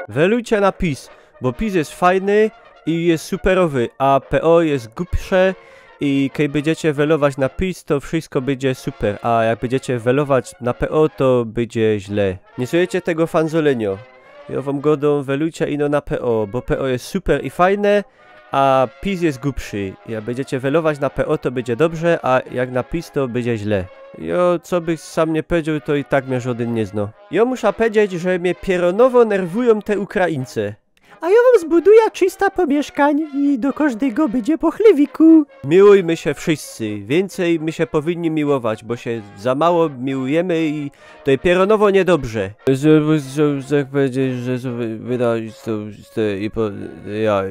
Welujcie na PiS, bo PiS jest fajny i jest superowy, a PO jest głupsze i kiedy będziecie welować na PiS, to wszystko będzie super, a jak będziecie welować na PO, to będzie źle. Nie słuchajcie tego fanzolenio. Ja wam godą welujcie ino na PO, bo PO jest super i fajne, a PiS jest głupszy. Jak będziecie welować na PO, to będzie dobrze, a jak na PiS, to będzie źle. Jo, co bych sam nie powiedział, to i tak mnie żaden nie zna. Ja muszę powiedzieć, że mnie pieronowo nerwują te Ukraińcy. A ja wam zbuduję 300 pomieszkań i do każdego będzie po chlewiku. Miłujmy się wszyscy, więcej my się powinni miłować, bo się za mało miłujemy i to jest pieronowo niedobrze. Jak powiedzieć, że wydać to i po... ja...